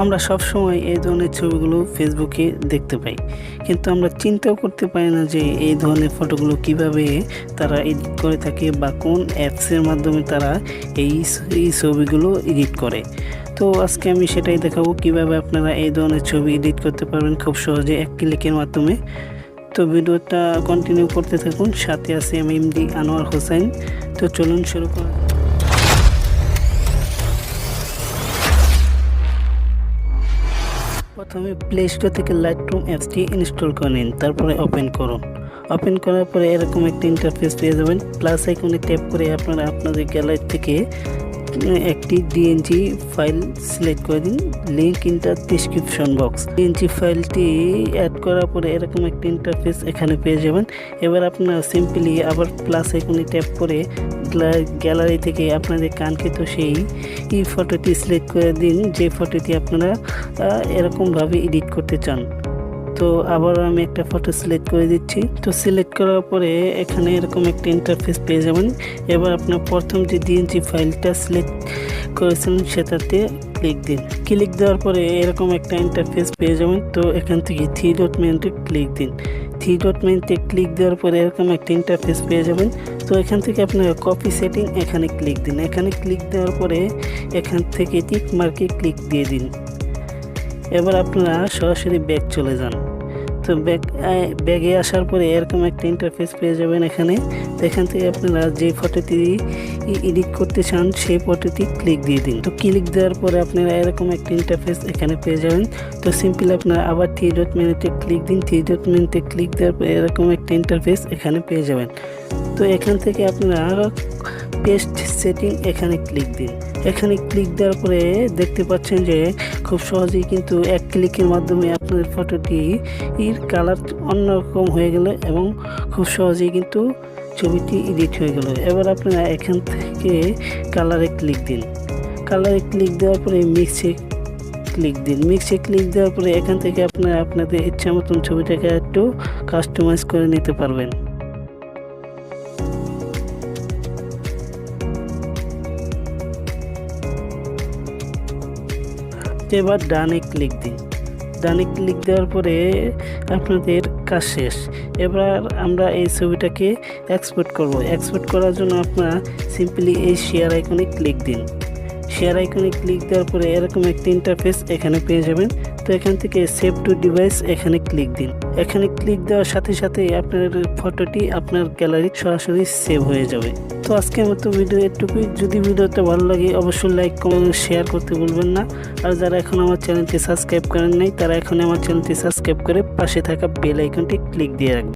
আমরা সব সময় এই ধরনের ছবিগুলো ফেসবুকে দেখতে পাই, কিন্তু আমরা চিন্তাও করতে পারি না যে এই ধরনের ফটোগুলো কিভাবে তারা এডিট করে থাকে বা কোন অ্যাপসের মাধ্যমে তারা এই ছবিগুলো এডিট করে। তো আজকে আমি সেটাই দেখাবো কিভাবে আপনারা এই ধরনের ছবি এডিট করতে পারবেন খুব সহজে এক ক্লিকের মাধ্যমে। তো ভিডিওটা কন্টিনিউ করতে থাকুন, সাথে আছে আমি Md.Anwar হোসেন। তো চলুন শুরু করা। প্রথমে প্লে স্টোর থেকে লাইটরুম অ্যাপসটি ইনস্টল করে নিন, তারপরে ওপেন করুন। ওপেন করার পরে এরকম একটা ইন্টারফেস পেয়ে যাবেন। প্লাস আইকনে ট্যাপ করে আপনারা আপনাদের গ্যালারি থেকে একটি ডিএনজি ফাইল সিলেক্ট করে দিন, link in the description box. DNG ফাইলটি অ্যাড করার পরে এরকম একটা ইন্টারফেস এখানে পেয়ে যাবেন। এবার আপনারা সিম্পলি আবার প্লাস আইকনে ট্যাপ করে গ্যালারি থেকে আপনাদের কাঙ্ক্ষিত সেই ফটোটি সিলেক্ট করে দিন, যে ফটোটি আপনারা এরকমভাবে এডিট করতে চান। তো আবার আমি একটা ফটো সিলেক্ট করে দিচ্ছি। তো সিলেক্ট করার পরে এখানে এরকম একটা ইন্টারফেস পেয়ে যাবেন। এবার আপনার প্রথম যে ডিএনজি ফাইলটা সিলেক্ট করেছিলেন সেটাতে ক্লিক দিন। ক্লিক দেওয়ার পরে এরকম একটা ইন্টারফেস পেয়ে যাবেন। তো এখান থেকে থ্রি ডট মেনুতে ক্লিক দিন। থ্রি ডট মেনুতে ক্লিক দেওয়ার পরে এরকম একটা ইন্টারফেস পেয়ে যাবেন। তো এখান থেকে আপনারা কপি সেটিং এখানে ক্লিক দিন। এখানে ক্লিক দেওয়ার পরে এখান থেকে টিক মার্কে ক্লিক দিয়ে দিন। এবার আপনারা সরাসরি ব্যাক চলে যান। তো ব্যাগে আসার পরে এরকম একটা ইন্টারফেস পেয়ে যাবেন এখানে। তো এখান থেকে আপনারা যে ফটোটি এডিট করতে চান সেই ফটোটি ক্লিক দিয়ে দিন। তো ক্লিক দেওয়ার পরে আপনারা এরকম একটা ইন্টারফেস এখানে পেয়ে যাবেন। তো সিম্পলি আপনারা আবার থ্রি ডট মেনুতে ক্লিক দিন। থ্রি ডট মেনুতে ক্লিক দেওয়ার পরে এরকম একটা ইন্টারফেস এখানে পেয়ে যাবেন। তো এখান থেকে আপনারা পেস্ট সেটিং এখানে ক্লিক দিন। এখানে ক্লিক দেওয়ার পরে দেখতে পাচ্ছেন যে খুব সহজেই কিন্তু এক ক্লিকের মাধ্যমে আপনাদের ফটোটি কালার অন্যরকম হয়ে গেল এবং খুব সহজেই কিন্তু ছবিটি এডিট হয়ে গেল। এবার আপনারা এখান থেকে কালারে ক্লিক দিন। কালারে ক্লিক দেওয়ার পরে মিক্সে ক্লিক দিন। মিক্সে ক্লিক দেওয়ার পরে এখান থেকে আপনারা আপনাদের ইচ্ছা মতন ছবিটাকে একটু কাস্টমাইজ করে নিতে পারবেন। এবার ডানে ক্লিক দিন। ডানে ক্লিক দেওয়ার পরে আপনাদের কাজ শেষ। এবার আমরা এই ছবিটাকে এক্সপোর্ট করব। এক্সপোর্ট করার জন্য আপনারা সিম্পলি এই শেয়ার আইকনে ক্লিক দিন। শেয়ার আইকনে ক্লিক দেওয়ার পরে এরকম একটা ইন্টারফেস এখানে পেয়ে যাবেন। তো এখান থেকে সেভ টু ডিভাইস এখানে ক্লিক দিন। এখানে ক্লিক দেওয়ার সাথে সাথে আপনার ফটোটি আপনার গ্যালারি সরাসরি সেভ হয়ে যাবে। তো আজকের মতো ভিডিও এটুকুই। যদি ভিডিওটা ভালো লাগে অবশ্যই লাইক কমেন্ট শেয়ার করতে ভুলবেন না। আর যারা এখন আমার চ্যানেলটি সাবস্ক্রাইব করেন নাই তারা এখন আমার চ্যানেলটি সাবস্ক্রাইব করে পাশে থাকা বেল আইকনটি ক্লিক দিয়ে রাখবেন।